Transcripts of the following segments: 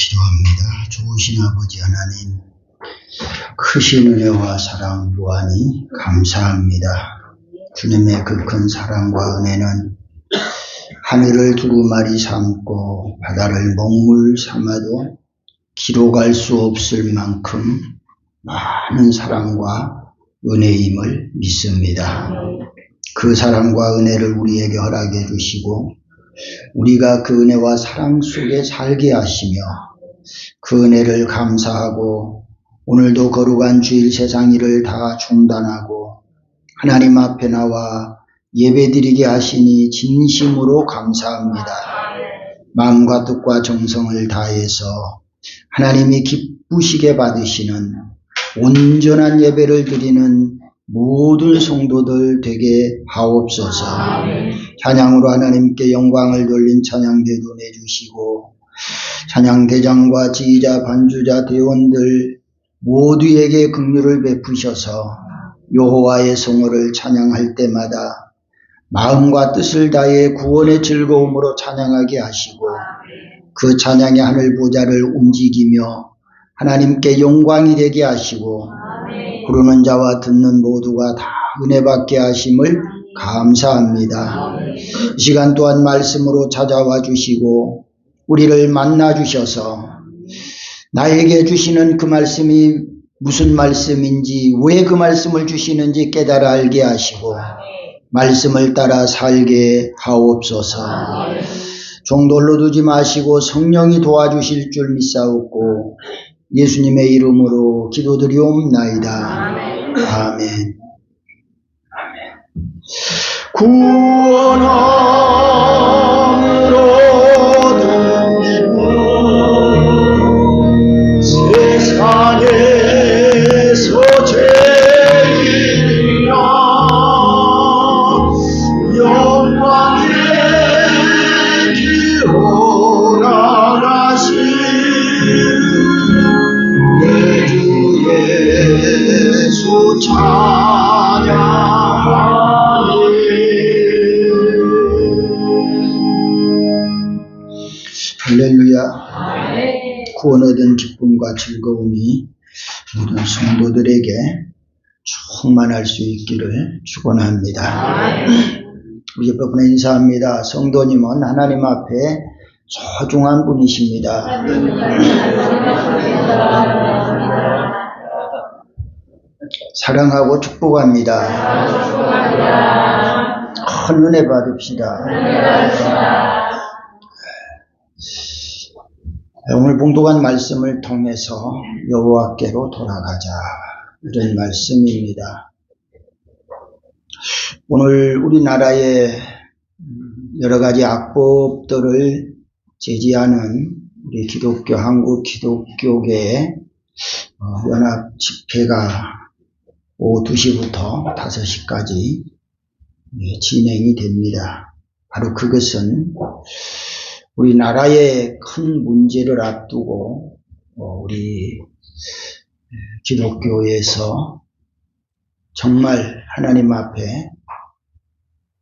기도합니다. 좋으신 아버지 하나님, 크신 은혜와 사랑 무한히 감사합니다. 주님의 그 큰 사랑과 은혜는 하늘을 두루마리 삼고 바다를 먹물 삼아도 기록할 수 없을 만큼 많은 사랑과 은혜임을 믿습니다. 그 사랑과 은혜를 우리에게 허락해 주시고 우리가 그 은혜와 사랑 속에 살게 하시며 그 은혜를 감사하고 오늘도 거룩한 주일 세상 일을 다 중단하고 하나님 앞에 나와 예배드리게 하시니 진심으로 감사합니다. 마음과 뜻과 정성을 다해서 하나님이 기쁘시게 받으시는 온전한 예배를 드리는 모든 성도들 되게 하옵소서. 찬양으로 하나님께 영광을 돌린 찬양대도 내주시고 찬양대장과 지휘자, 반주자, 대원들 모두에게 긍휼을 베푸셔서 여호와의 성호를 찬양할 때마다 마음과 뜻을 다해 구원의 즐거움으로 찬양하게 하시고 그 찬양의 하늘 보좌를 움직이며 하나님께 영광이 되게 하시고 부르는 자와 듣는 모두가 다 은혜 받게 하심을 감사합니다. 이 시간 또한 말씀으로 찾아와 주시고 우리를 만나 주셔서 나에게 주시는 그 말씀이 무슨 말씀인지 왜 그 말씀을 주시는지 깨달아 알게 하시고 말씀을 따라 살게 하옵소서. 종돌로 두지 마시고 성령이 도와주실 줄 믿사옵고 예수님의 이름으로 기도드리옵나이다. 아멘. 구원함으로 세상에서 제일이라 영광의 기호라가신 내 주 예수 찬양하니 할렐루야. 구원 얻은 기쁨과 즐거움이 모든 성도들에게 충만할 수 있기를 축원합니다. 우리 옆에 인사합니다. 성도님은 하나님 앞에 소중한 분이십니다. 사랑하고 축복합니다. 큰 은혜 받읍시다. 오늘 봉독한 말씀을 통해서 여호와께로 돌아가자, 이런 말씀입니다. 오늘 우리나라의 여러 가지 악법들을 제지하는 우리 기독교, 한국 기독교계의 연합 집회가 오후 2시부터 5시까지 진행이 됩니다. 바로 그것은 우리나라의 큰 문제를 앞두고 우리 기독교에서 정말 하나님 앞에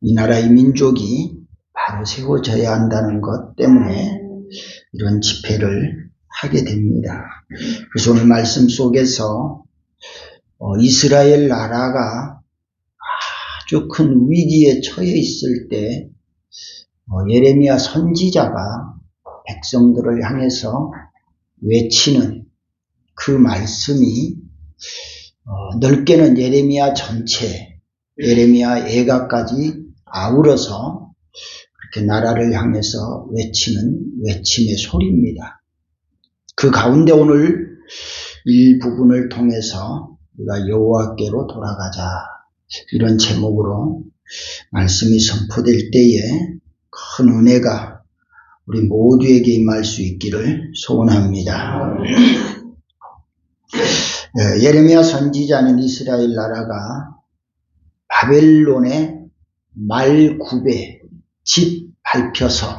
이 나라의 민족이 바로 세워져야 한다는 것 때문에 이런 집회를 하게 됩니다. 그래서 오늘 말씀 속에서 이스라엘 나라가 아주 큰 위기에 처해 있을 때 예레미야 선지자가 백성들을 향해서 외치는 그 말씀이 넓게는 예레미야 전체, 예레미야 애가까지 아우러서 그렇게 나라를 향해서 외치는 외침의 소리입니다. 그 가운데 오늘 일부분을 통해서 우리가 여호와께로 돌아가자, 이런 제목으로 말씀이 선포될 때에 큰 은혜가 우리 모두에게 임할 수 있기를 소원합니다. 예레미야 선지자는 이스라엘 나라가 바벨론의 말굽에 짓 밟혀서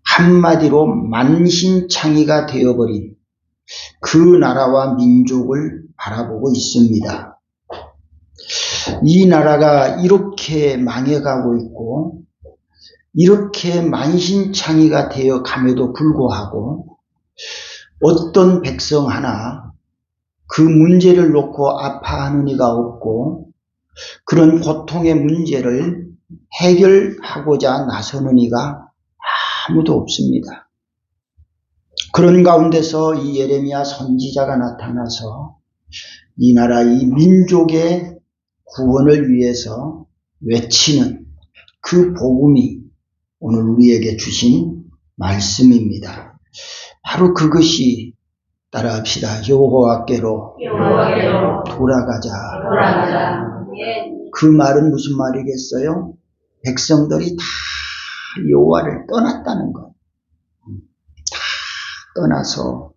한마디로 만신창이가 되어버린 그 나라와 민족을 바라보고 있습니다. 이 나라가 이렇게 망해가고 있고 이렇게 만신창이가 되어 감에도 불구하고 어떤 백성 하나 그 문제를 놓고 아파하는 이가 없고 그런 고통의 문제를 해결하고자 나서는 이가 아무도 없습니다. 그런 가운데서 이 예레미야 선지자가 나타나서 이 나라 이 민족의 구원을 위해서 외치는 그 복음이 오늘 우리에게 주신 말씀입니다. 바로 그것이 따라합시다. 여호와께로 돌아가자. 그 말은 무슨 말이겠어요? 백성들이 다 여호와를 떠났다는 것. 다 떠나서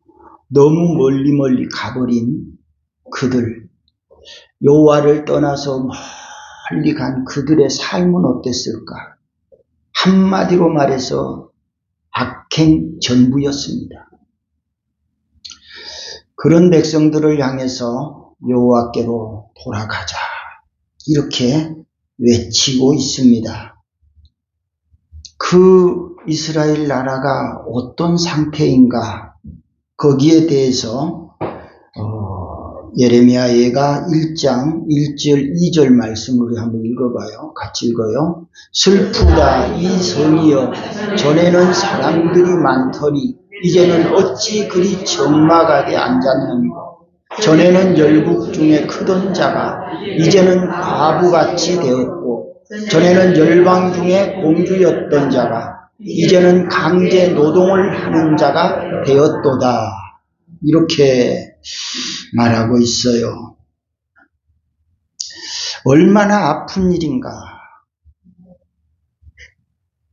너무 멀리 가버린 그들, 여호와를 떠나서 멀리 간 그들의 삶은 어땠을까? 한마디로 말해서 악행 전부였습니다. 그런 백성들을 향해서 여호와께로 돌아가자 이렇게 외치고 있습니다. 그 이스라엘 나라가 어떤 상태인가 거기에 대해서 예레미야가 1장 1절 2절 말씀을 한번 읽어봐요. 같이 읽어요. 슬프다 이 성이여 전에는 사람들이 많더니 이제는 어찌 그리 적막하게 앉았느냐. 전에는 열국 중에 크던 자가 이제는 과부같이 되었고 전에는 열방 중에 공주였던 자가 이제는 강제 노동을 하는 자가 되었도다. 이렇게 말하고 있어요. 얼마나 아픈 일인가.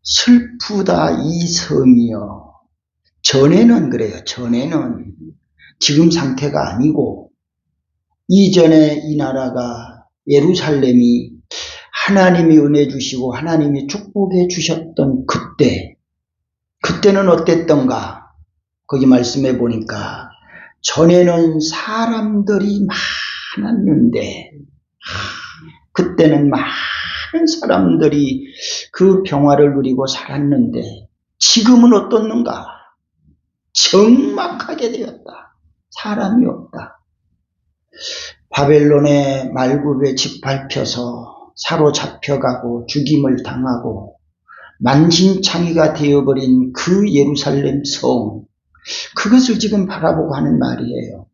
슬프다 이 성이여. 전에는 그래요. 전에는 지금 상태가 아니고 이전에 이 나라가 예루살렘이 하나님이 은혜 주시고 하나님이 축복해 주셨던 그때는 어땠던가? 거기 말씀해 보니까 전에는 사람들이 많았는데 그때는 많은 사람들이 그 평화를 누리고 살았는데 지금은 어떻는가? 적막하게 되었다. 사람이 없다. 바벨론의 말굽에 짓밟혀서 사로잡혀가고 죽임을 당하고 만신창이가 되어버린 그 예루살렘 성, 그것을 지금 바라보고 하는 말이에요.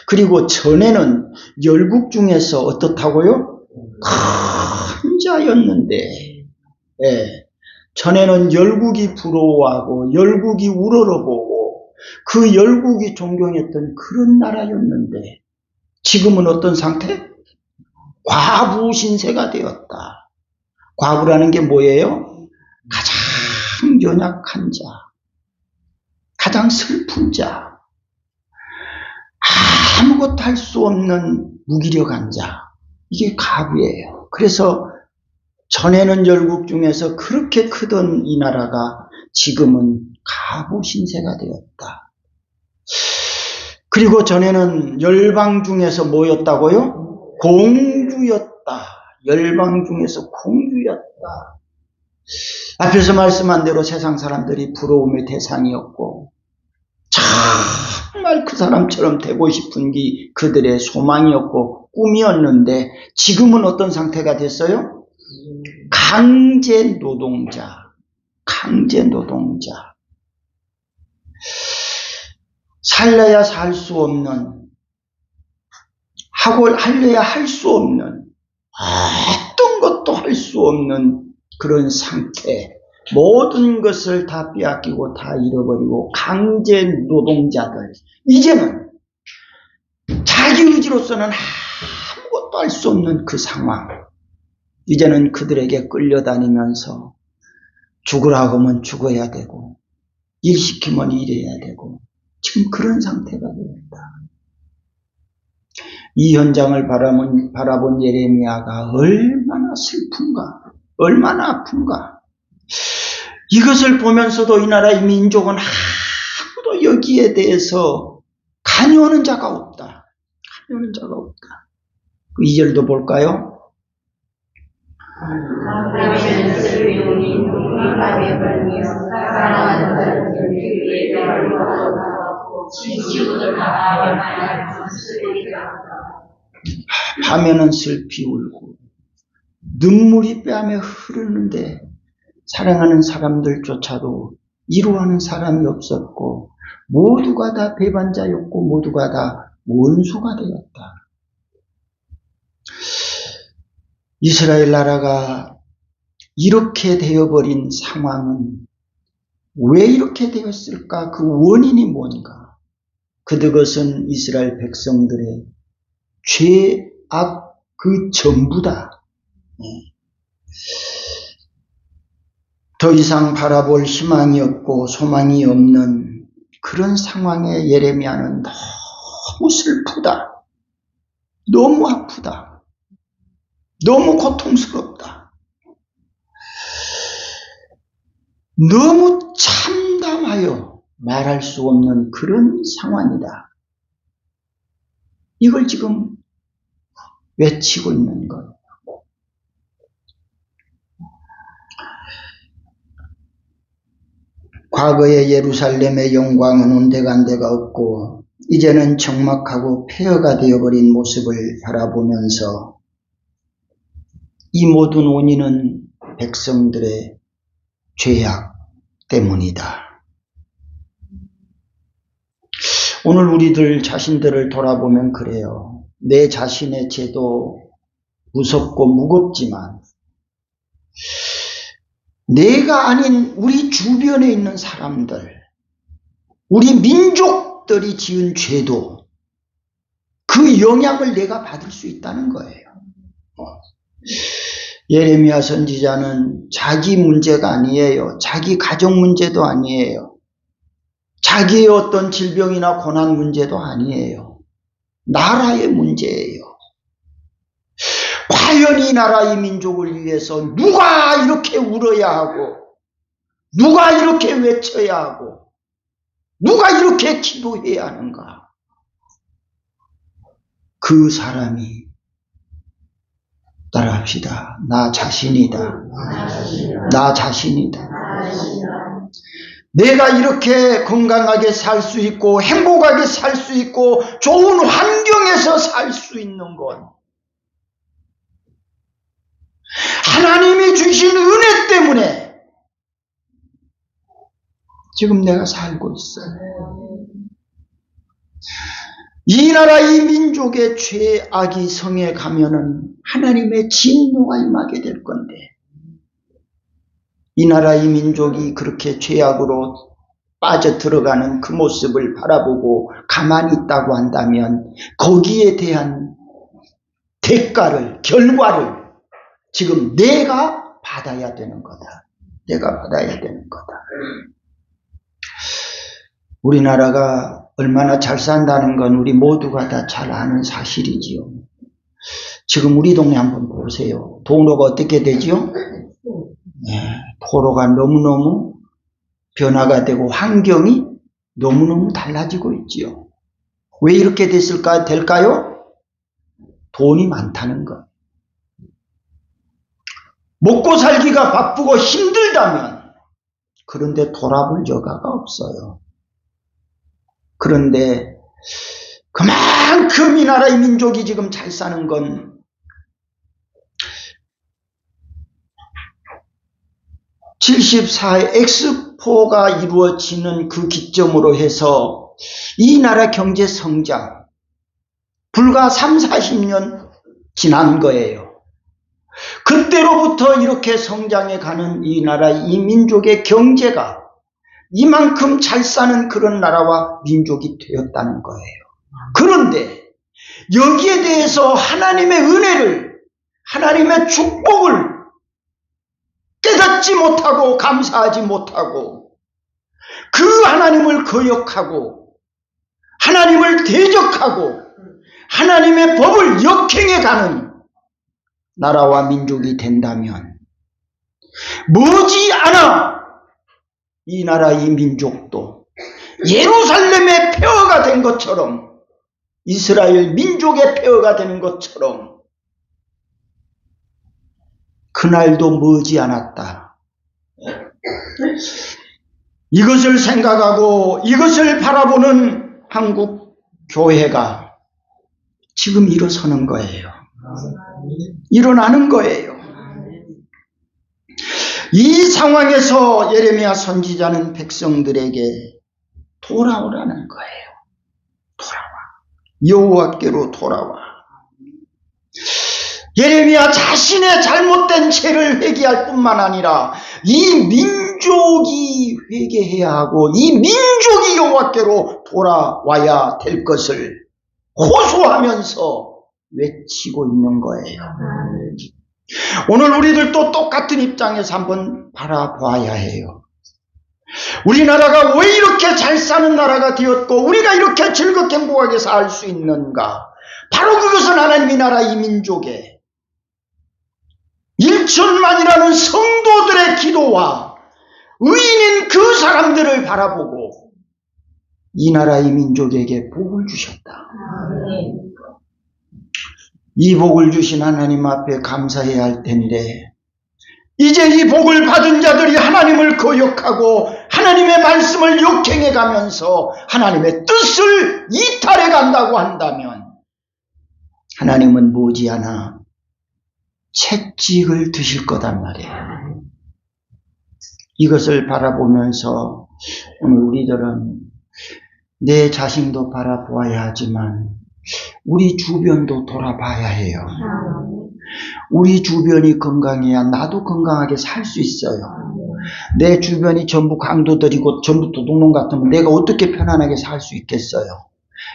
그리고 전에는 열국 중에서 어떻다고요? 큰 자였는데, 전에는 열국이 부러워하고 열국이 우러러보고 그 열국이 존경했던 그런 나라였는데 지금은 어떤 상태? 과부 신세가 되었다. 과부라는 게 뭐예요? 가장 연약한 자, 가장 슬픈 자, 아무것도 할 수 없는 무기력한 자, 이게 과부예요. 그래서 전에는 열국 중에서 그렇게 크던 이 나라가 지금은 과부 신세가 되었다. 그리고 전에는 열방 중에서 뭐였다고요? 공주였다. 열방 중에서 공주였다. 앞에서 말씀한 대로 세상 사람들이 부러움의 대상이었고 정말 그 사람처럼 되고 싶은 게 그들의 소망이었고 꿈이었는데 지금은 어떤 상태가 됐어요? 강제 노동자. 살려야 살 수 없는, 하려야 할 수 없는, 어떤 것도 할 수 없는 그런 상태. 모든 것을 다 빼앗기고 다 잃어버리고 강제 노동자들. 이제는 자기 의지로서는 아무것도 할 수 없는 그 상황. 이제는 그들에게 끌려다니면서 죽으라고 하면 죽어야 되고 일 시키면 일해야 되고 지금 그런 상태가 되었다. 이 현장을 바라본 예레미야가 얼마나 슬픈가, 얼마나 아픈가. 이것을 보면서도 이 나라의 민족은 아무도 여기에 대해서 관여하는 자가 없다. 관여하는 자가 없다. 그 2절도 볼까요? 밤에는 슬피 울고 눈물이 뺨에 흐르는데 사랑하는 사람들조차도 이루하는 사람이 없었고 모두가 다 배반자였고 모두가 다 원수가 되었다. 이스라엘 나라가 이렇게 되어버린 상황은 왜 이렇게 되었을까? 그 원인이 뭔가? 그것은 이스라엘 백성들의 죄악 그 전부다. 더 이상 바라볼 희망이 없고 소망이 없는 그런 상황에 예레미야는 너무 슬프다. 너무 아프다. 너무 고통스럽다. 너무 참담하여 말할 수 없는 그런 상황이다. 이걸 지금 외치고 있는 거예요. 과거의 예루살렘의 영광은 온데간데가 없고 이제는 적막하고 폐허가 되어버린 모습을 바라보면서 이 모든 원인은 백성들의 죄악 때문이다. 오늘 우리들 자신들을 돌아보면 그래요. 내 자신의 죄도 무섭고 무겁지만 내가 아닌 우리 주변에 있는 사람들, 우리 민족들이 지은 죄도 그 영향을 내가 받을 수 있다는 거예요. 예레미야 선지자는 자기 문제가 아니에요. 자기 가정 문제도 아니에요. 자기의 어떤 질병이나 고난 문제도 아니에요. 나라의 문제예요. 과연 이 나라 이 민족을 위해서 누가 이렇게 울어야 하고 누가 이렇게 외쳐야 하고 누가 이렇게 기도해야 하는가? 그 사람이 따라합시다. 나 자신이다. 나 자신이다. 내가 이렇게 건강하게 살 수 있고 행복하게 살 수 있고 좋은 환경에서 살 수 있는 건 하나님이 주신 은혜 때문에 지금 내가 살고 있어요. 이 나라 이 민족의 죄악이 성에 가면은 하나님의 진노가 임하게 될 건데 이 나라 이 민족이 그렇게 죄악으로 빠져들어가는 그 모습을 바라보고 가만히 있다고 한다면 거기에 대한 대가를 결과를 지금 내가 받아야 되는 거다. 내가 받아야 되는 거다. 우리나라가 얼마나 잘 산다는 건 우리 모두가 다 잘 아는 사실이지요. 지금 우리 동네 한번 보세요. 도로가 어떻게 되지요? 도로가 너무너무 변화가 되고 환경이 너무너무 달라지고 있지요. 왜 이렇게 될까요? 돈이 많다는 것. 먹고 살기가 바쁘고 힘들다면 그런데 돌아볼 여가가 없어요. 그런데 그만큼 이 나라의 민족이 지금 잘 사는 건 (74의) 엑스포가 이루어지는 그 기점으로 해서 이 나라 경제 성장 불과 30-40년 지난 거예요. 그때로부터 이렇게 성장해 가는 이 나라 이 민족의 경제가 이만큼 잘 사는 그런 나라와 민족이 되었다는 거예요. 그런데 여기에 대해서 하나님의 은혜를 하나님의 축복을 깨닫지 못하고 감사하지 못하고 그 하나님을 거역하고 하나님을 대적하고 하나님의 법을 역행해가는 나라와 민족이 된다면 머지않아 이 나라 이 민족도 예루살렘의 폐허가 된 것처럼 이스라엘 민족의 폐허가 되는 것처럼 그날도 머지않았다. 이것을 생각하고 이것을 바라보는 한국 교회가 지금 일어서는 거예요. 일어나는 거예요. 이 상황에서 예레미야 선지자는 백성들에게 돌아오라는 거예요. 돌아와. 여호와께로 돌아와. 예레미야 자신의 잘못된 죄를 회개할 뿐만 아니라 이 민족이 회개해야 하고 이 민족이 여호와께로 돌아와야 될 것을 호소하면서 외치고 있는 거예요. 오늘 우리들도 똑같은 입장에서 한번 바라봐야 해요. 우리나라가 왜 이렇게 잘 사는 나라가 되었고 우리가 이렇게 즐겁게 행복하게 살 수 있는가? 바로 그것은 하나님의 나라 이 민족의 1천만이라는 성도들의 기도와 의인인 그 사람들을 바라보고 이 나라 이 민족에게 복을 주셨다. 이 복을 주신 하나님 앞에 감사해야 할 텐데 이제 이 복을 받은 자들이 하나님을 거역하고 하나님의 말씀을 역행해 가면서 하나님의 뜻을 이탈해 간다고 한다면 하나님은 머지않아 채찍을 드실 거단 말이에요. 이것을 바라보면서 오늘 우리들은 내 자신도 바라보아야 하지만 우리 주변도 돌아봐야 해요. 우리 주변이 건강해야 나도 건강하게 살 수 있어요. 내 주변이 전부 강도들이고 전부 도둑놈 같으면 내가 어떻게 편안하게 살 수 있겠어요.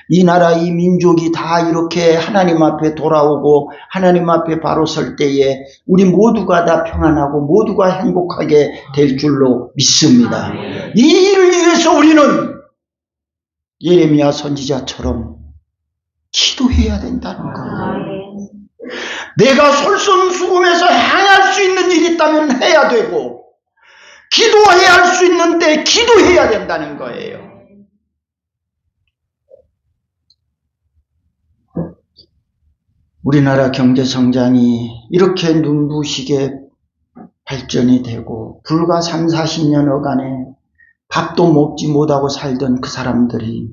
이 나라 이 민족이 다 이렇게 하나님 앞에 돌아오고 하나님 앞에 바로 설 때에 우리 모두가 다 평안하고 모두가 행복하게 될 줄로 믿습니다. 이 일을 위해서 우리는 예레미야 선지자처럼 기도해야 된다는 거예요. 내가 솔선수범해서 행할 수 있는 일이 있다면 해야 되고 기도해야 할 수 있는 때 기도해야 된다는 거예요. 우리나라 경제성장이 이렇게 눈부시게 발전이 되고 불과 3, 40년여간에 밥도 먹지 못하고 살던 그 사람들이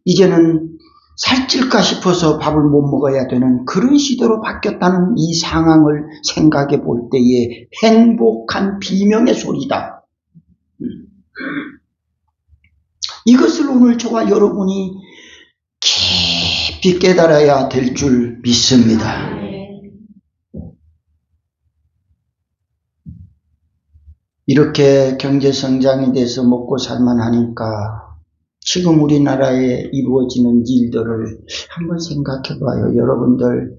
이제는 살찔까 싶어서 밥을 못 먹어야 되는 그런 시대로 바뀌었다는 이 상황을 생각해 볼 때에 행복한 비명의 소리다. 이것을 오늘 저와 여러분이 깊이 깨달아야 될 줄 믿습니다. 이렇게 경제성장이 돼서 먹고 살만하니까 지금 우리나라에 이루어지는 일들을 한번 생각해 봐요. 여러분들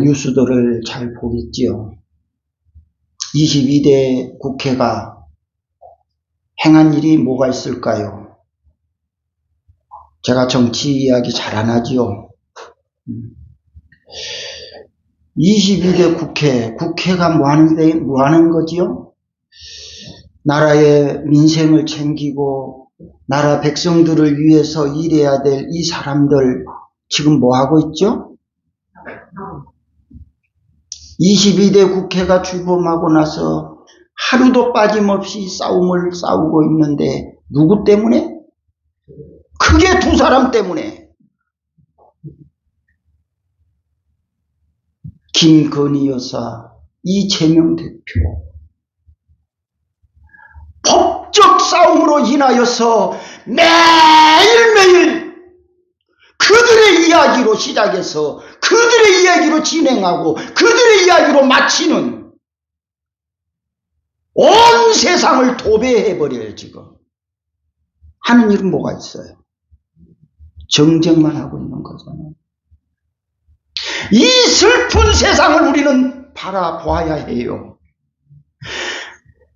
뉴스들을 잘 보겠지요. 22대 국회가 행한 일이 뭐가 있을까요? 제가 정치 이야기 잘 안 하지요. 22대 국회가 뭐 하는 거지요? 나라의 민생을 챙기고 나라 백성들을 위해서 일해야 될 이 사람들 지금 뭐 하고 있죠? 22대 국회가 출범하고 나서 하루도 빠짐없이 싸움을 싸우고 있는데 누구 때문에? 크게 두 사람 때문에. 김건희 여사, 이재명 대표. 법적 싸움으로 인하여서 매일매일 그들의 이야기로 시작해서 그들의 이야기로 진행하고 그들의 이야기로 마치는 온 세상을 도배해버려요. 지금 하는 일은 뭐가 있어요? 정쟁만 하고 있는 거잖아요. 이 슬픈 세상을 우리는 바라보아야 해요.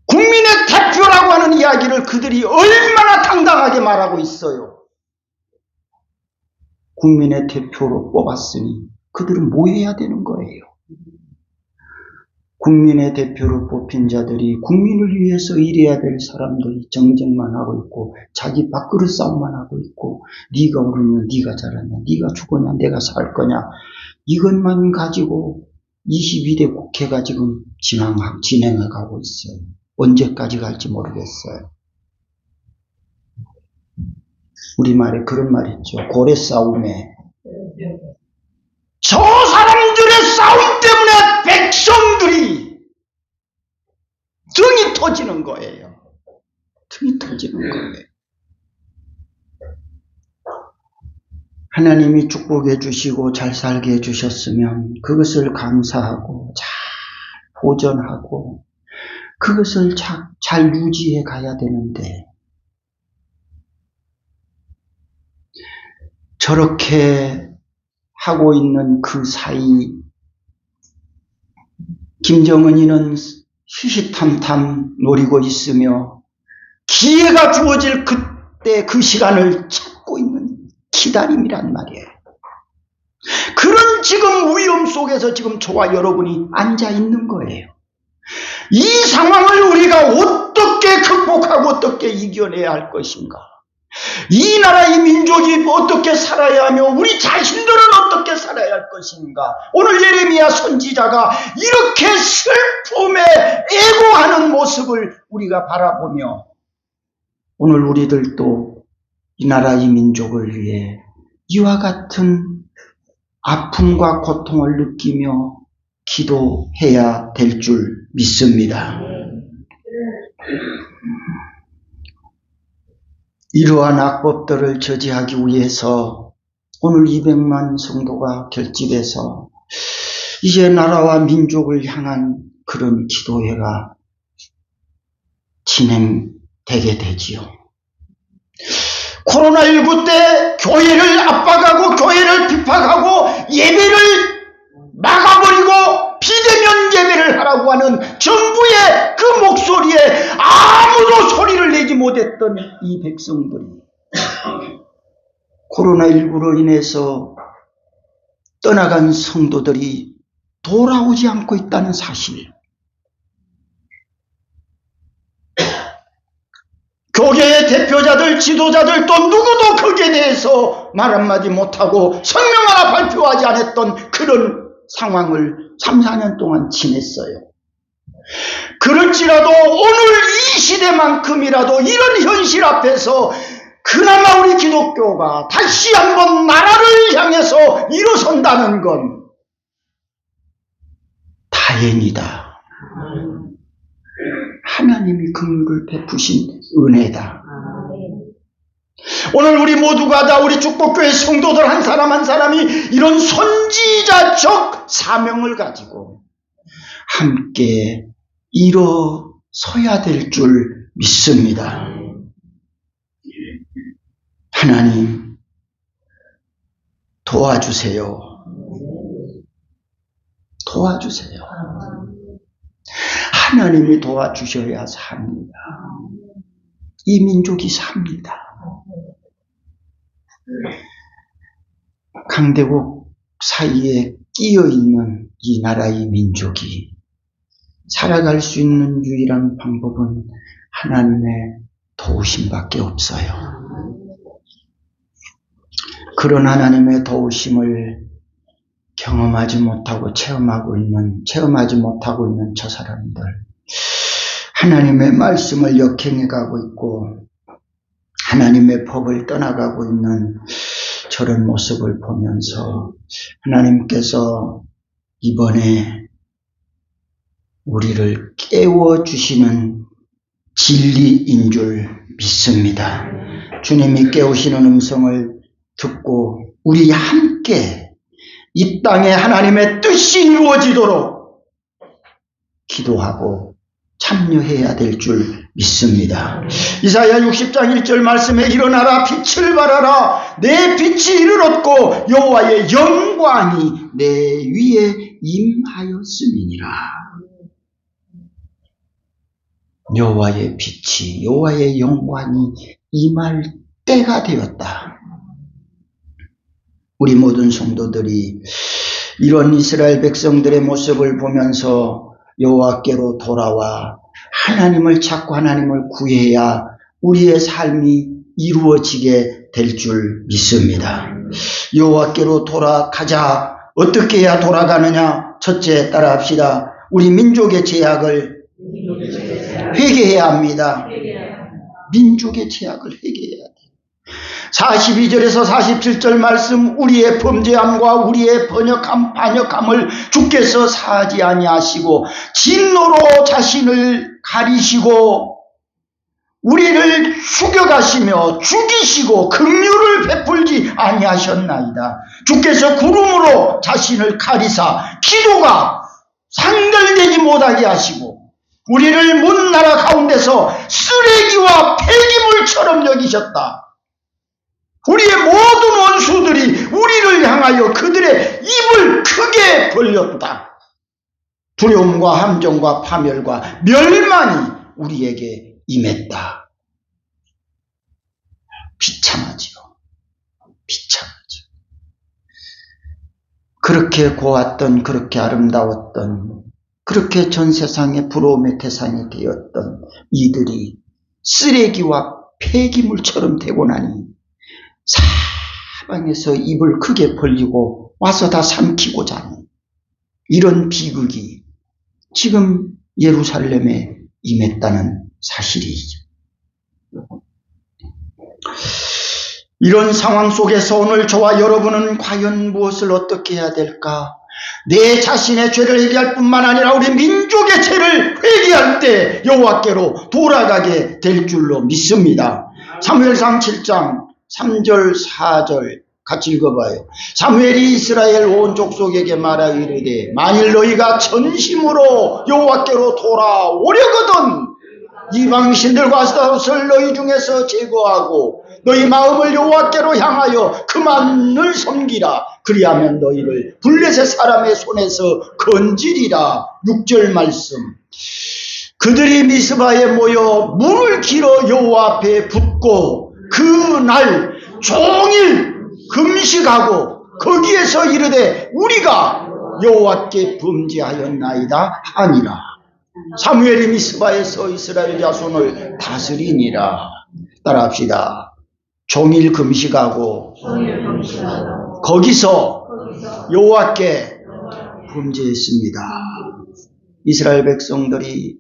국민의 대표라고 하는 이야기를 그들이 얼마나 당당하게 말하고 있어요. 국민의 대표로 뽑았으니 그들은 뭐 해야 되는 거예요? 국민의 대표로 뽑힌 자들이 국민을 위해서 일해야 될 사람들이 정쟁만 하고 있고 자기 밥그릇 싸움만 하고 있고 네가 오르냐 네가 잘하냐 네가 죽었냐 내가 살 거냐 이것만 가지고 22대 국회가 지금 진행해 가고 있어요. 언제까지 갈지 모르겠어요. 우리말에 그런 말 있죠. 고래 싸움에. 저 사람들의 싸움 때문에 백성들이 등이 터지는 거예요. 등이 터지는 거예요. 하나님이 축복해 주시고 잘 살게 해 주셨으면 그것을 감사하고 잘 보존하고 그것을 잘 유지해 가야 되는데 저렇게 하고 있는 그 사이 김정은이는 희희탐탐 노리고 있으며 기회가 주어질 그때 그 시간을 찾고 있는 기다림이란 말이에요. 그런 지금 위험 속에서 지금 저와 여러분이 앉아 있는 거예요. 이 상황을 우리가 어떻게 극복하고 어떻게 이겨내야 할 것인가? 이 나라 이 민족이 어떻게 살아야 하며 우리 자신들은 어떻게 살아야 할 것인가? 오늘 예레미야 선지자가 이렇게 슬픔에 애고하는 모습을 우리가 바라보며 오늘 우리들도 이 나라 이 민족을 위해 이와 같은 아픔과 고통을 느끼며 기도해야 될 줄 믿습니다. 이러한 악법들을 저지하기 위해서 오늘 200만 성도가 결집해서 이제 나라와 민족을 향한 그런 기도회가 진행되게 되지요. 코로나19 때 교회를 압박하고 교회를 비판하고 예배를 막아버리고 비대면 예배를 하라고 하는 정부의 그 목소리에 아무도 소리를 내지 못했던 이 백성들이 코로나19로 인해서 떠나간 성도들이 돌아오지 않고 있다는 사실, 교계의 대표자들, 지도자들 또 누구도 거기에 대해서 말 한마디 못하고 성명 하나 발표하지 않았던 그런 상황을 3, 4년 동안 지냈어요. 그럴지라도 오늘 이 시대만큼이라도 이런 현실 앞에서 그나마 우리 기독교가 다시 한번 나라를 향해서 일어선다는 건 다행이다. 하나님이 긍휼을 베푸신 은혜다. 오늘 우리 모두가 다 우리 축복교회 성도들 한 사람 한 사람이 이런 선지자적 사명을 가지고 함께 일어서야 될 줄 믿습니다. 하나님 도와주세요. 도와주세요. 하나님이 도와주셔야 삽니다. 이 민족이 삽니다. 강대국 사이에 끼어있는 이 나라의 민족이 살아갈 수 있는 유일한 방법은 하나님의 도우심밖에 없어요. 그런 하나님의 도우심을 경험하지 못하고 체험하지 못하고 있는 저 사람들, 하나님의 말씀을 역행해 가고 있고 하나님의 법을 떠나가고 있는 저런 모습을 보면서 하나님께서 이번에 우리를 깨워주시는 진리인 줄 믿습니다. 주님이 깨우시는 음성을 듣고 우리 함께 이 땅에 하나님의 뜻이 이루어지도록 기도하고 참여해야 될 줄 믿습니다. 이사야 60장 1절 말씀에 일어나라 빛을 발하라 내 빛이 이르렀고 여호와의 영광이 내 위에 임하였음이니라. 여호와의 빛이 여호와의 영광이 임할 때가 되었다. 우리 모든 성도들이 이런 이스라엘 백성들의 모습을 보면서 여호와께로 돌아와 하나님을 찾고 하나님을 구해야 우리의 삶이 이루어지게 될 줄 믿습니다. 여호와께로 돌아가자. 어떻게 해야 돌아가느냐? 첫째, 따라합시다. 우리 민족의 죄악을 회개해야 합니다. 민족의 죄악을 회개해야 돼요. 42절에서 47절 말씀, 우리의 범죄함과 우리의 반역함을 주께서 사하지 아니하시고 진노로 자신을 가리시고 우리를 죽여가시며 죽이시고 긍휼을 베풀지 아니하셨나이다. 주께서 구름으로 자신을 가리사 기도가 상달되지 못하게 하시고 우리를 먼 나라 가운데서 쓰레기와 폐기물처럼 여기셨다. 우리의 모든 원수들이 우리를 향하여 그들의 입을 크게 벌렸다. 두려움과 함정과 파멸과 멸망이 우리에게 임했다. 비참하지요. 비참하지요. 그렇게 고왔던, 그렇게 아름다웠던, 그렇게 전 세상의 부러움의 대상이 되었던 이들이 쓰레기와 폐기물처럼 되고 나니 사방에서 입을 크게 벌리고 와서 다 삼키고자 하는 이런 비극이 지금 예루살렘에 임했다는 사실이죠. 이런 상황 속에서 오늘 저와 여러분은 과연 무엇을 어떻게 해야 될까? 내 자신의 죄를 회개할 뿐만 아니라 우리 민족의 죄를 회개할 때 여호와께로 돌아가게 될 줄로 믿습니다. 사무엘상 7장 3절 4절 같이 읽어봐요. 사무엘이 이스라엘 온 족속에게 말하 이르되 만일 너희가 전심으로 여호와께로 돌아오려거든 이방 신들과 아스타롯을 너희 중에서 제거하고 너희 마음을 여호와께로 향하여 그만을 섬기라. 그리하면 너희를 블레셋 사람의 손에서 건지리라. 6절 말씀. 그들이 미스바에 모여 물을 길어 여호와 앞에 붓고 그날 종일 금식하고 거기에서 이르되 우리가 여호와께 범죄하였나이다 하니라. 사무엘이 미스바에서 이스라엘 자손을 다스리니라. 따라합시다. 종일 금식하고 거기서 여호와께 범죄했습니다. 이스라엘 백성들이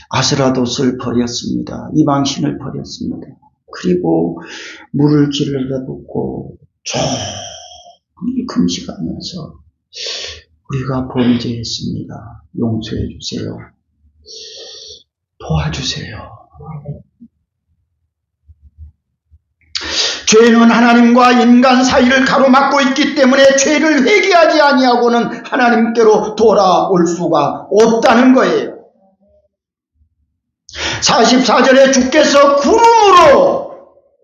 아스라돗을 버렸습니다. 이방신을 버렸습니다. 그리고 물을 길러 붓고 종일 금식하면서 우리가 범죄했습니다. 용서해 주세요. 도와주세요. 죄는 하나님과 인간 사이를 가로막고 있기 때문에 죄를 회개하지 아니하고는 하나님께로 돌아올 수가 없다는 거예요. 44절에 주께서 구름으로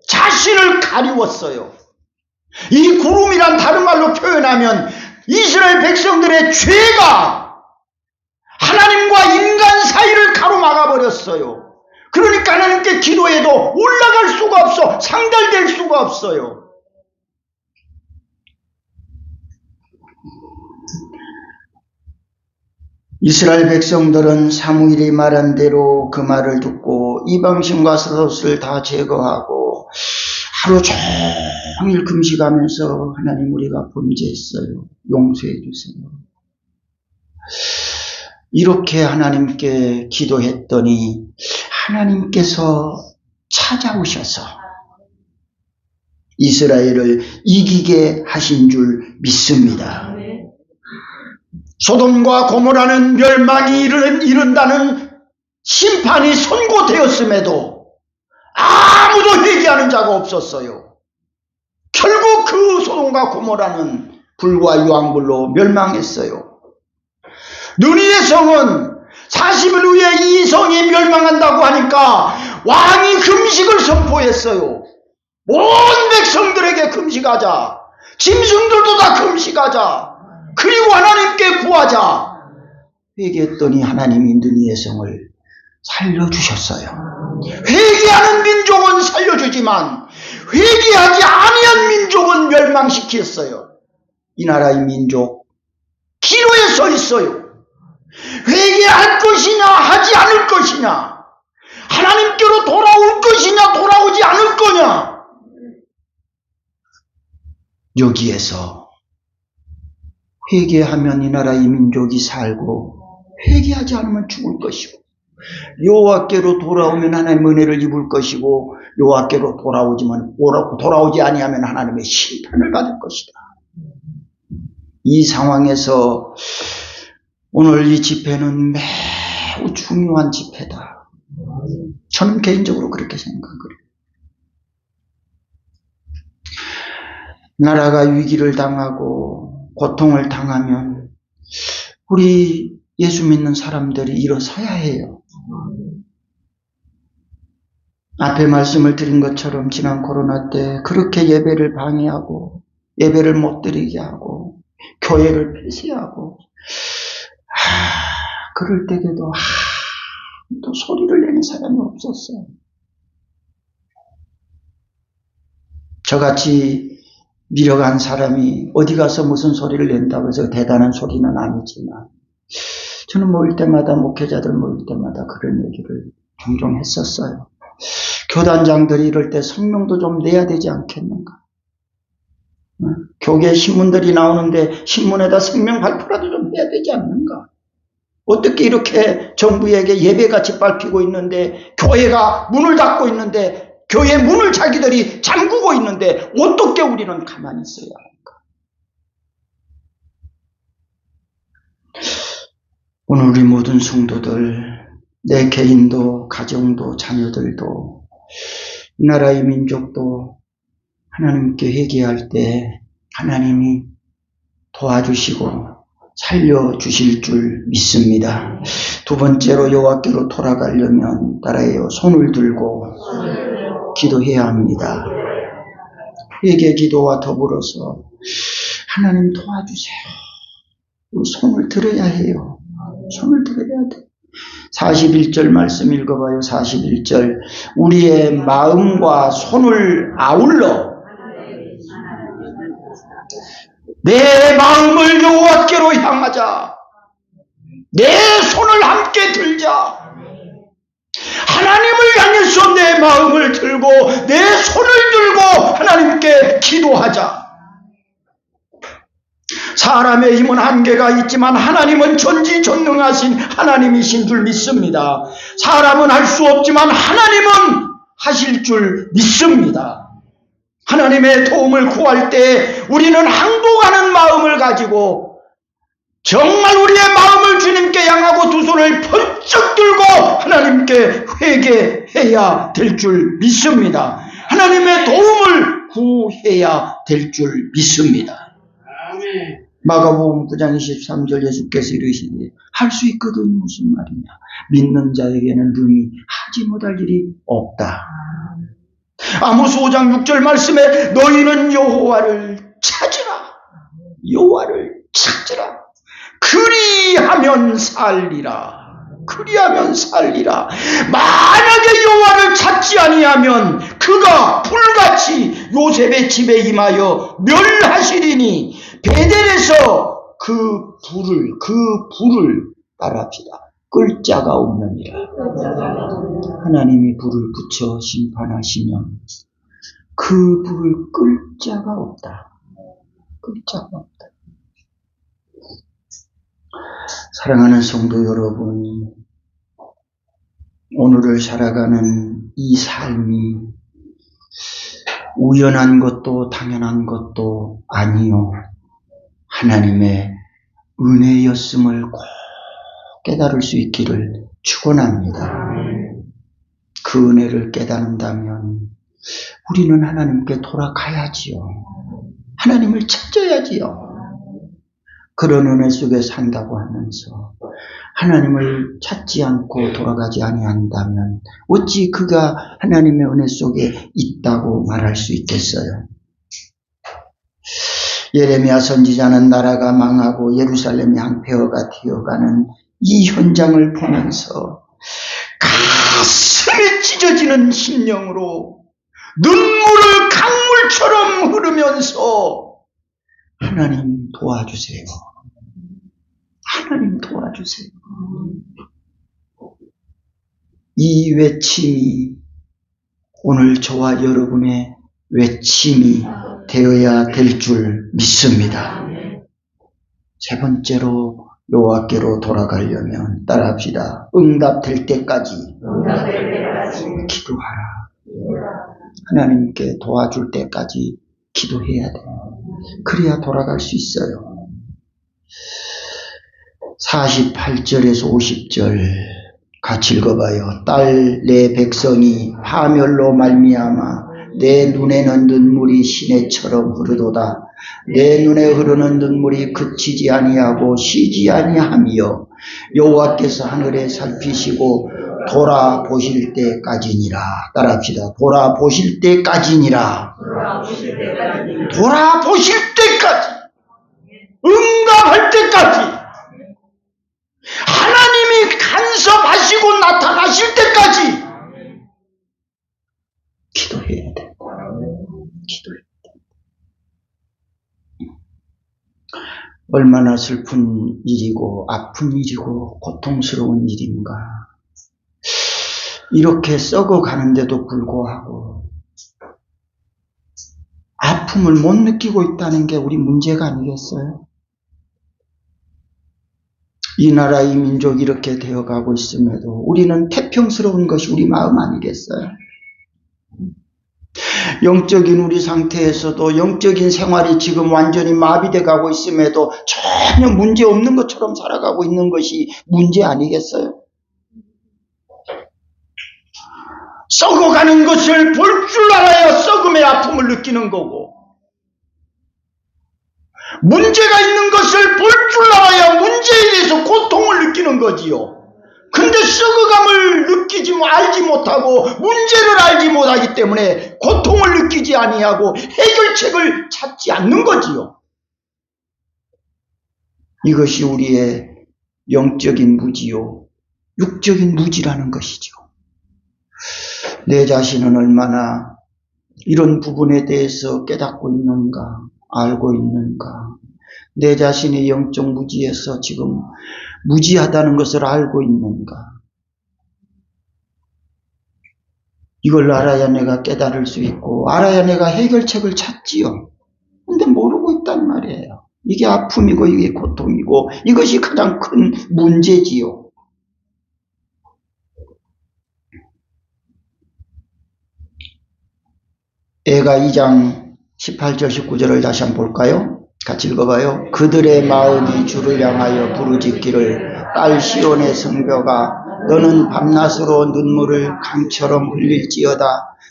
자신을 가리웠어요. 이 구름이란 다른 말로 표현하면 이스라엘 백성들의 죄가 하나님과 인간 사이를 가로막아버렸어요. 그러니까 하나님께 기도해도 올라갈 수가 없어. 상달될 수가 없어요. 이스라엘 백성들은 사무엘이 말한 대로 그 말을 듣고 이방신과 아스타롯을 다 제거하고 하루 종일 금식하면서 하나님 우리가 범죄했어요. 용서해 주세요. 이렇게 하나님께 기도했더니 하나님께서 찾아오셔서 이스라엘을 이기게 하신 줄 믿습니다. 소돔과 고모라는 멸망이 이른다는 심판이 선고되었음에도 아무도 회개하는 자가 없었어요. 결국 그 소돔과 고모라는 불과 유황불로 멸망했어요. 느니의 성은 40일 후에 이 성이 멸망한다고 하니까 왕이 금식을 선포했어요. 온 백성들에게 금식하자. 짐승들도 다 금식하자. 그리고 하나님께 구하자. 회개했더니 하나님이 느니의 성을 살려주셨어요. 회개하는 민족은 살려주지만 회개하지 아니한 민족은 멸망시켰어요. 이 나라의 민족 기로에 서 있어요. 회개할 것이냐 하지 않을 것이냐, 하나님께로 돌아올 것이냐 돌아오지 않을 거냐. 여기에서 회개하면 이 나라의 민족이 살고 회개하지 않으면 죽을 것이고 여호와께로 돌아오면 하나님의 은혜를 입을 것이고 여호와께로 돌아오지 아니하면 하나님의 심판을 받을 것이다. 이 상황에서 오늘 이 집회는 매우 중요한 집회다. 저는 개인적으로 그렇게 생각해요. 나라가 위기를 당하고 고통을 당하면 우리 예수 믿는 사람들이 일어서야 해요. 앞에 말씀을 드린 것처럼 지난 코로나 때 그렇게 예배를 방해하고 예배를 못 드리게 하고 교회를 폐쇄하고 그럴 때에도 또 소리를 내는 사람이 없었어요. 저같이 밀어간 사람이 어디 가서 무슨 소리를 낸다고 해서 대단한 소리는 아니지만 저는 모일 때마다 목회자들 모일 때마다 그런 얘기를 종종 했었어요. 교단장들이 이럴 때 성명도 좀 내야 되지 않겠는가? 교계 신문들이 나오는데 신문에다 성명 발표라도 좀 해야 되지 않는가? 어떻게 이렇게 정부에게 예배같이 밟히고 있는데 교회가 문을 닫고 있는데 교회 문을 자기들이 잠그고 있는데 어떻게 우리는 가만히 있어야 할까? 오늘 우리 모든 성도들, 내 개인도 가정도 자녀들도 이 나라의 민족도 하나님께 회개할 때 하나님이 도와주시고 살려주실 줄 믿습니다. 두 번째로 여호와께로 돌아가려면 따라해요. 손을 들고 기도해야 합니다. 회개 기도와 더불어서 하나님 도와주세요. 손을 들어야 해요. 손을 들어야 돼. 41절 말씀 읽어봐요. 41절 우리의 마음과 손을 아울러 내 마음을 여호와께로 향하자. 내 손을 함께 들자. 하나님을 향해서 내 마음을 들고 내 손을 들고 하나님께 기도하자. 사람의 힘은 한계가 있지만 하나님은 전지전능하신 하나님이신 줄 믿습니다. 사람은 할 수 없지만 하나님은 하실 줄 믿습니다. 하나님의 도움을 구할 때 우리는 항복하는 마음을 가지고 정말 우리의 마음을 주님께 향하고 두 손을 번쩍 들고 하나님께 회개해야 될 줄 믿습니다. 하나님의 도움을 구해야 될 줄 믿습니다. 마가복음 9장 23절 예수께서 이르시되 할 수 있거든 무슨 말이냐. 믿는 자에게는 능히 하지 못할 일이 없다. 아모스 5장 6절 말씀에 너희는 여호와를 찾으라. 여호와를 찾으라. 그리하면 살리라. 그리하면 살리라. 만약에 여호와를 찾지 아니하면 그가 불같이 요셉의 집에 임하여 멸하시리니 베델에서 그 불을 따라합시다. 끌 자가 없느니라. 하나님이 불을 붙여 심판하시면 그 불을 끌 자가 없다. 끌 자가 없다. 사랑하는 성도 여러분, 오늘을 살아가는 이 삶이 우연한 것도 당연한 것도 아니요. 하나님의 은혜였음을 꼭 깨달을 수 있기를 축원합니다. 그 은혜를 깨닫는다면 우리는 하나님께 돌아가야지요. 하나님을 찾아야지요. 그런 은혜 속에 산다고 하면서 하나님을 찾지 않고 돌아가지 아니한다면 어찌 그가 하나님의 은혜 속에 있다고 말할 수 있겠어요? 예레미야 선지자는 나라가 망하고 예루살렘이 항폐허가 되어가는 이 현장을 보면서 가슴이 찢어지는 심령으로 눈물을 강물처럼 흐르면서 하나님 도와주세요. 하나님 도와주세요. 이 외침이 오늘 저와 여러분의 외침이 되어야 될 줄 믿습니다. 세 번째로 여호와께로 돌아가려면 따라합시다. 응답될 때까지 기도하라. 하나님께 도와줄 때까지 기도해야 돼. 그래야 돌아갈 수 있어요. 48절에서 50절 같이 읽어봐요. 딸 내 백성이 파멸로 말미암아 내 눈에는 눈물이 시내처럼 흐르도다. 내 눈에 흐르는 눈물이 그치지 아니하고 쉬지 아니하며 여호와께서 하늘에 살피시고 돌아보실 때까지니라. 따라합시다. 돌아보실 때까지니라. 돌아보실 때까지. 응답할 때까지. 하나님이 간섭하시고 나타나실 때까지 기도해야 돼. 기도해야 돼. 얼마나 슬픈 일이고 아픈 일이고 고통스러운 일인가. 이렇게 썩어가는데도 불구하고 아픔을 못 느끼고 있다는 게 우리 문제가 아니겠어요? 이 나라 이 민족이 이렇게 되어가고 있음에도 우리는 태평스러운 것이 우리 마음 아니겠어요? 영적인 우리 상태에서도 영적인 생활이 지금 완전히 마비돼 가고 있음에도 전혀 문제 없는 것처럼 살아가고 있는 것이 문제 아니겠어요? 썩어가는 것을 볼 줄 알아야 썩음의 아픔을 느끼는 거고, 문제가 있는 것을 볼 줄 알아야 문제에 대해서 고통을 느끼는 거지요. 근데 썩어감을 느끼지 알지 못하고 문제를 알지 못하기 때문에 고통을 느끼지 아니하고 해결책을 찾지 않는 거지요. 이것이 우리의 영적인 무지요, 육적인 무지라는 것이죠. 내 자신은 얼마나 이런 부분에 대해서 깨닫고 있는가, 알고 있는가, 내 자신의 영적 무지에서 지금 무지하다는 것을 알고 있는가. 이걸 알아야 내가 깨달을 수 있고 알아야 내가 해결책을 찾지요. 근데 모르고 있단 말이에요. 이게 아픔이고 이게 고통이고 이것이 가장 큰 문제지요. 애가 2장 18절 19절을 다시 한번 볼까요? 같이 읽어봐요. 그들의 마음이 주를 향하여 부르짖기를 딸 시온의 성벽아 너는 밤낮으로 눈물을 강처럼 흘릴지어다.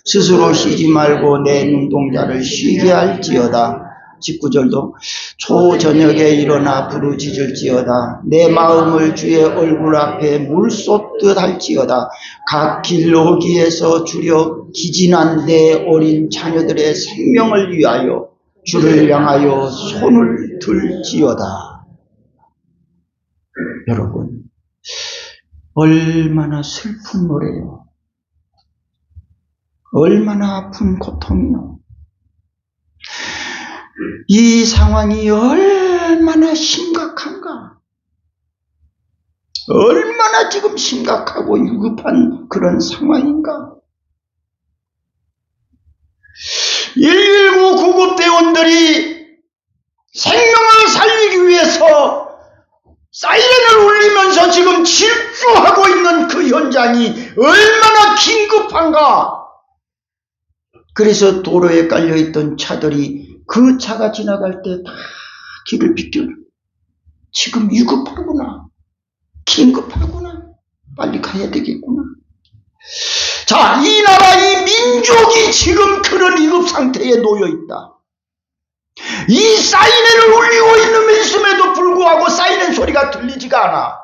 스스로 쉬지 말고 내 눈동자를 쉬게 할지어다. 19절도 초저녁에 일어나 부르짖을지어다. 내 마음을 주의 얼굴 앞에 물 쏟듯 할지어다. 각 길로기에서 주려 기진한 내 어린 자녀들의 생명을 위하여 주를 향하여 손을 들지어다. 여러분, 얼마나 슬픈 노래요. 얼마나 아픈 고통이요. 이 상황이 얼마나 심각한가. 얼마나 지금 심각하고 위급한 그런 상황인가. 119 구급대원들이 생명을 살리기 위해서 사이렌을 울리면서 지금 질주하고 있는 그 현장이 얼마나 긴급한가. 그래서 도로에 깔려있던 차들이 그 차가 지나갈 때 다 길을 비켜줘. 지금 위급하구나. 긴급하구나. 빨리 가야 되겠구나. 자, 이 나라 이 민족이 지금 그런 위급 상태에 놓여 있다. 이 사이렌을 울리고 있음에도 불구하고 사이렌 소리가 들리지가 않아.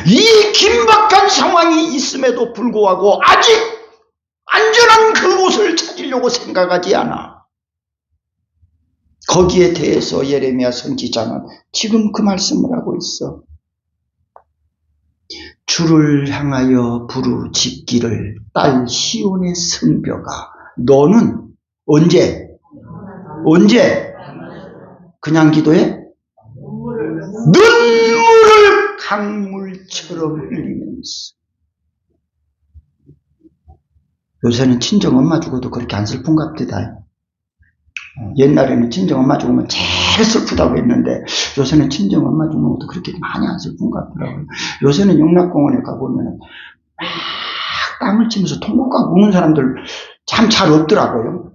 이 긴박한 상황이 있음에도 불구하고 아직 안전한 그곳을 찾으려고 생각하지 않아. 거기에 대해서 예레미야 선지자는 지금 그 말씀을 하고 있어. 주를 향하여 부르짖기를 딸 시온의 성벽아 너는 언제 그냥 기도해? 눈물을 강물처럼 흘리면서. 요새는 친정 엄마 죽어도 그렇게 안 슬픈갑디다. 옛날에는 친정엄마 죽으면 제일 슬프다고 했는데 요새는 친정엄마 죽는 것도 그렇게 많이 안 슬픈 것 같더라고요. 요새는 영락공원에 가보면 막 땅을 치면서 통곡하고 우는 사람들 참 잘 없더라고요.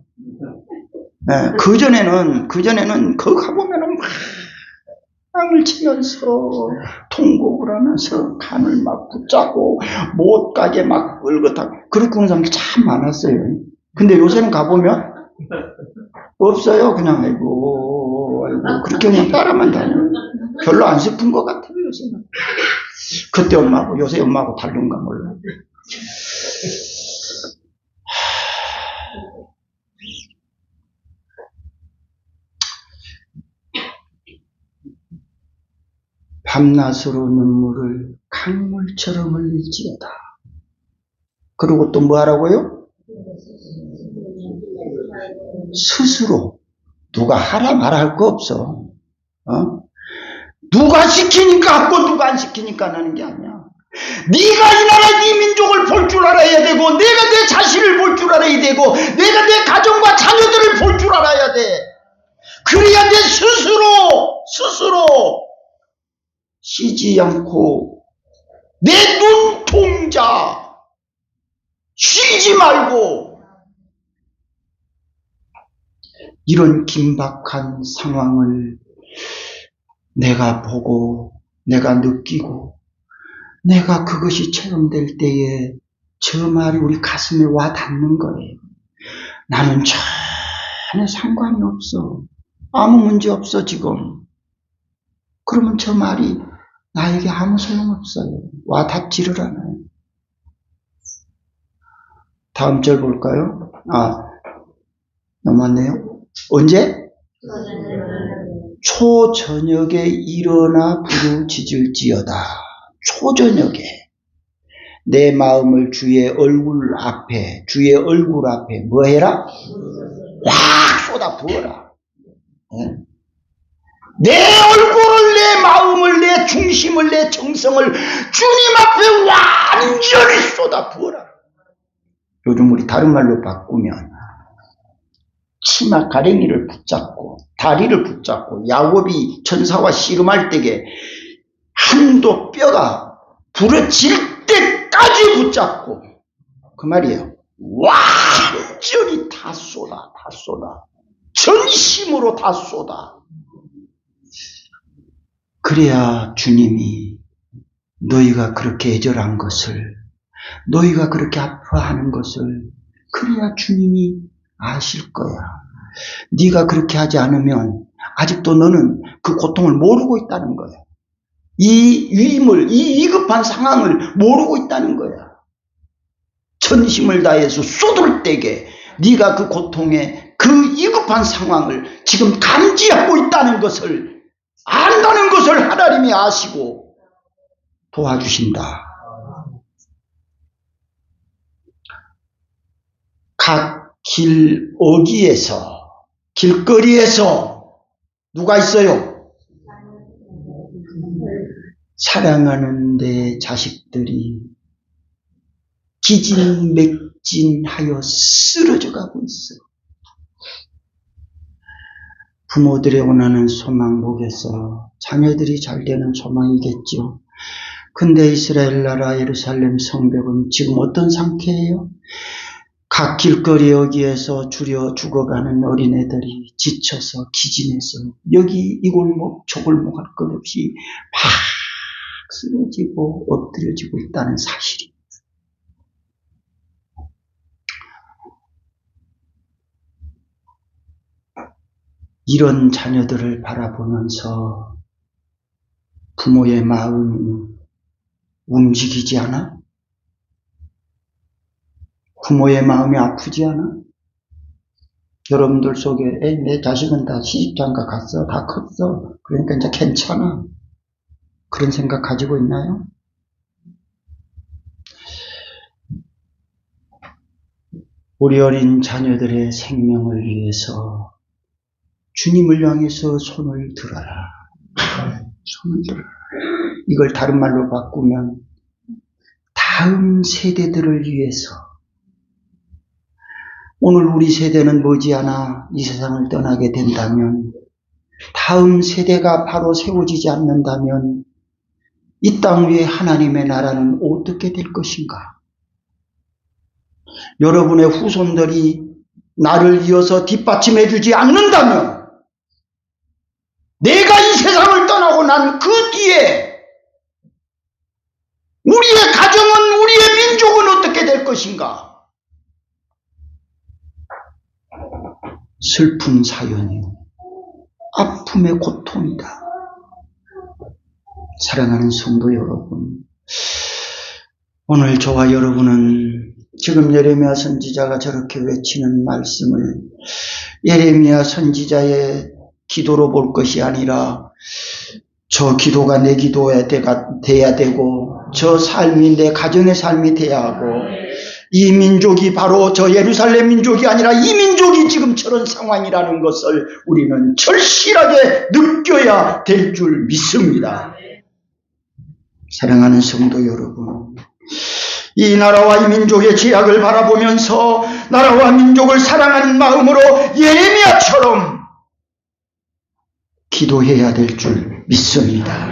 네, 그전에는 거기 가보면은 막 땅을 치면서 통곡을 하면서 간을 막 붙잡고 못 가게 막 끌고타고 그렇게 우는 사람들 참 많았어요. 근데 요새는 가보면 없어요. 그냥 아이고 그렇게 그냥 따라만 다녀요. 별로 안 슬픈 것 같아요. 요새는. 그때 엄마하고 요새 엄마하고 다른가 몰라. 밤낮으로 눈물을 강물처럼 흘릴지어다. 그리고 또 뭐 하라고요? 스스로. 누가 하라 말아 할 거 없어. 누가 시키니까 하고 누가 안 시키니까 하는 게 아니야. 네가 이 나라 네 민족을 볼 줄 알아야 되고 내가 내 자신을 볼 줄 알아야 되고 내가 내 가정과 자녀들을 볼 줄 알아야 돼. 그래야 내 스스로 쉬지 않고 내 눈동자 쉬지 말고 이런 긴박한 상황을 내가 보고 내가 느끼고 내가 그것이 체험될 때에 저 말이 우리 가슴에 와 닿는 거예요. 나는 전혀 상관이 없어. 아무 문제 없어 지금. 그러면 저 말이 나에게 아무 소용없어요. 와 닿지를 않아요. 다음 절 볼까요? 넘어왔네요. 언제? 초저녁에 일어나 부르짖을지어다. 초저녁에 내 마음을 주의 얼굴 앞에 뭐 해라? 꽉 쏟아 부어라. 내 얼굴을, 내 마음을, 내 중심을, 내 정성을 주님 앞에 완전히 쏟아 부어라. 요즘 우리 다른 말로 바꾸면 치마 가랭이를 붙잡고 다리를 붙잡고 야곱이 전사와 씨름할 때에 한도 뼈가 부러질 때까지 붙잡고 그 말이에요. 완전히 다 쏟아. 전심으로 다 쏟아. 그래야 주님이 너희가 그렇게 애절한 것을, 너희가 그렇게 아파하는 것을 그래야 주님이 아실 거야. 네가 그렇게 하지 않으면 아직도 너는 그 고통을 모르고 있다는 거야. 이 위임을, 이 위급한 상황을 모르고 있다는 거야. 전심을 다해서 쏟을 때에 네가 그 고통의 그 위급한 상황을 지금 감지하고 있다는 것을, 안다는 것을 하나님이 아시고 도와주신다. 각 길 어귀에서, 길거리에서 누가 있어요? 사랑하는 내 자식들이 기진맥진하여 쓰러져 가고 있어요. 부모들의 원하는 소망 속에서 자녀들이 잘 되는 소망이겠죠. 근데 이스라엘 나라 예루살렘 성벽은 지금 어떤 상태예요? 각 길거리 여기에서 죽어가는 어린애들이 지쳐서 기진해서 여기 이 골목 저 골목 할 것 없이 막 쓰러지고 엎드려지고 있다는 사실이. 이런 자녀들을 바라보면서 부모의 마음이 움직이지 않아? 부모의 마음이 아프지 않아? 여러분들 속에 내 자식은 다 시집장가 갔어, 다 컸어, 그러니까 이제 괜찮아, 그런 생각 가지고 있나요? 우리 어린 자녀들의 생명을 위해서 주님을 향해서 손을 들어라. 손을 들어라. 이걸 다른 말로 바꾸면 다음 세대들을 위해서 오늘 우리 세대는 머지않아 이 세상을 떠나게 된다면, 다음 세대가 바로 세워지지 않는다면 이 땅 위에 하나님의 나라는 어떻게 될 것인가? 여러분의 후손들이 나를 이어서 뒷받침해 주지 않는다면, 내가 이 세상을 떠나고 난 그 뒤에 우리의 가정은, 우리의 민족은 어떻게 될 것인가? 슬픈 사연이요, 아픔의 고통이다. 사랑하는 성도 여러분, 오늘 저와 여러분은 지금 예레미야 선지자가 저렇게 외치는 말씀을 예레미야 선지자의 기도로 볼 것이 아니라, 저 기도가 내 기도에 돼야 되고, 저 삶이 내 가정의 삶이 돼야 하고, 이 민족이 바로 저 예루살렘 민족이 아니라 이 민족이 지금 저런 상황이라는 것을 우리는 절실하게 느껴야 될 줄 믿습니다. 사랑하는 성도 여러분, 이 나라와 이 민족의 죄악을 바라보면서 나라와 민족을 사랑하는 마음으로 예레미야처럼 기도해야 될 줄 믿습니다.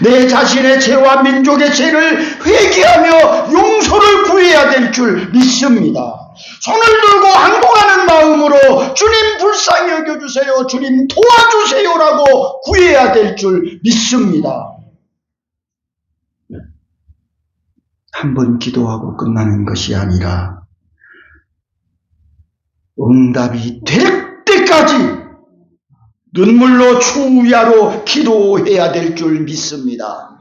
내 자신의 죄와 민족의 죄를 회개하며 용서를 구해야 될 줄 믿습니다. 손을 들고 항복하는 마음으로 주님 불쌍히 여겨주세요, 주님 도와주세요라고 구해야 될 줄 믿습니다. 한 번 기도하고 끝나는 것이 아니라 응답이 될 때까지 눈물로 추야로 기도해야 될 줄 믿습니다.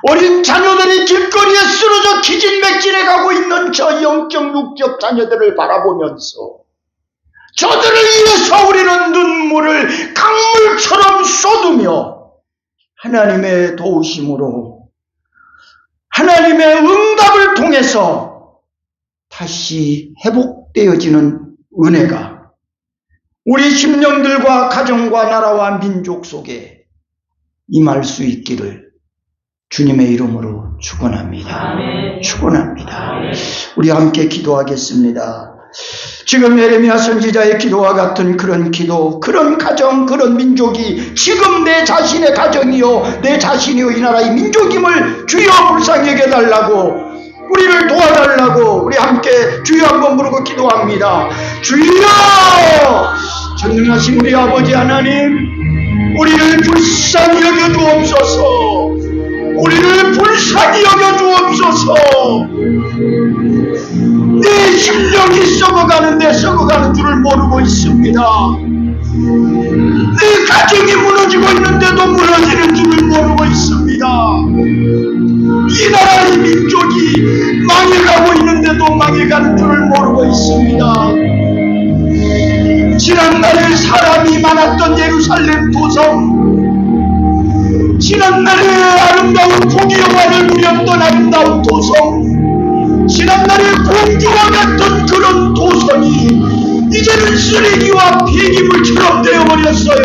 어린 자녀들이 길거리에 쓰러져 기진맥진해 가고 있는 저 영적 육적 자녀들을 바라보면서 저들을 위해서 우리는 눈물을 강물처럼 쏟으며 하나님의 도우심으로, 하나님의 응답을 통해서 다시 회복되어지는 은혜가 우리 심령들과 가정과 나라와 민족 속에 임할 수 있기를 주님의 이름으로 축원합니다. 축원합니다. 우리 함께 기도하겠습니다. 지금 예레미야 선지자의 기도와 같은 그런 기도, 그런 가정, 그런 민족이 지금 내 자신의 가정이요, 내 자신이요, 이 나라의 민족임을 주여 불쌍히 여겨달라고, 우리를 도와달라고 우리 함께 주여 한번 부르고 기도합니다. 주여! 전능하신 우리 아버지 하나님, 우리를 불쌍히 여겨주옵소서. 우리를 불쌍히 여겨주옵소서. 내 심령이 썩어가는 줄을 모르고 있습니다. 내 가정이 무너지고 있는데도 무너지는 줄을 모르고 있습니다. 이 나라의 민족이 망해가고 있는데도 망해가는 줄을 모르고 있습니다. 지난날에 사람이 많았던 예루살렘 도성, 지난날에 아름다운 포기영화를 누렸던 아름다운 도성, 지난날에 공주와 같던 그런 도성이 이제는 쓰레기와 폐기물처럼 되어버렸어요.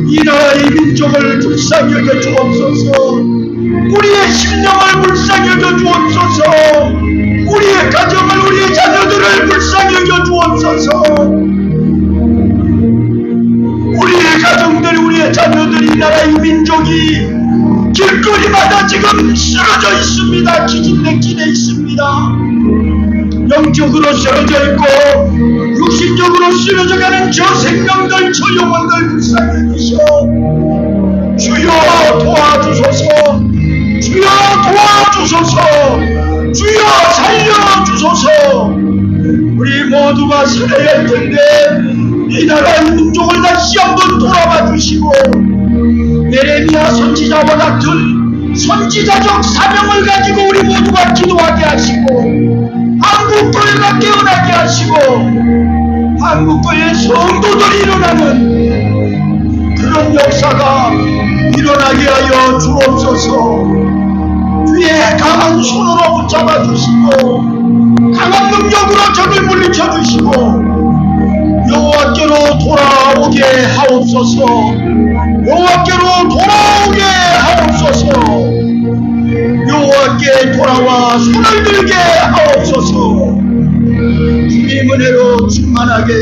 이 나라의 민족을 불쌍히 여겨 주옵소서. 우리의 심령을 불쌍히 여겨 주옵소서. 우리의 가정을, 우리의 자녀들을 불쌍히 여겨 주옵소서. 우리의 가정들, 우리의 자녀들, 이 나라의 민족이 길거리마다 지금 쓰러져 있습니다. 기진맥진해 있습니다. 영적으로 쓰러져 있고 육신적으로 쓰러져가는 저 생명들, 저 영혼들 불쌍히 여기셔 주여 도와주소서. 주여 도와주소서. 주여 살려주소서. 우리 모두가 살아야 할 텐데 이 나라의 민족을 다시 한번 돌아봐 주시고, 예레미야 선지자와 같은 선지자적 사명을 가지고 우리 모두가 기도하게 하시고, 한국교회가 깨어나게 하시고, 한국교회 성도들이 일어나는 그런 역사가 일어나게 하여 주옵소서. 주의 강한 손으로 붙잡아 주시고, 강한 능력으로 적을 물리쳐 주시고, 여호와께로 돌아오게 하옵소서. 여호와께로 돌아오게 하옵소서. 여호와께 돌아와 손을 들게 하옵소서. 주님 은혜로 충만하게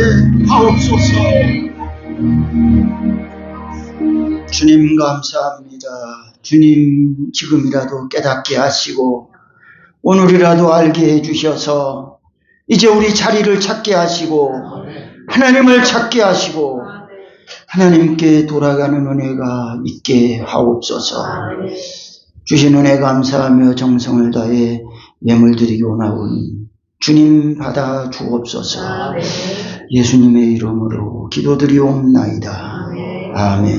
하옵소서. 주님 감사합니다. 주님 지금이라도 깨닫게 하시고 오늘이라도 알게 해주셔서 이제 우리 자리를 찾게 하시고 하나님을 찾게 하시고 하나님께 돌아가는 은혜가 있게 하옵소서. 주신 은혜 감사하며 정성을 다해 예물 드리고 나오니 주님 받아 주옵소서. 예수님의 이름으로 기도드리옵나이다. 아멘.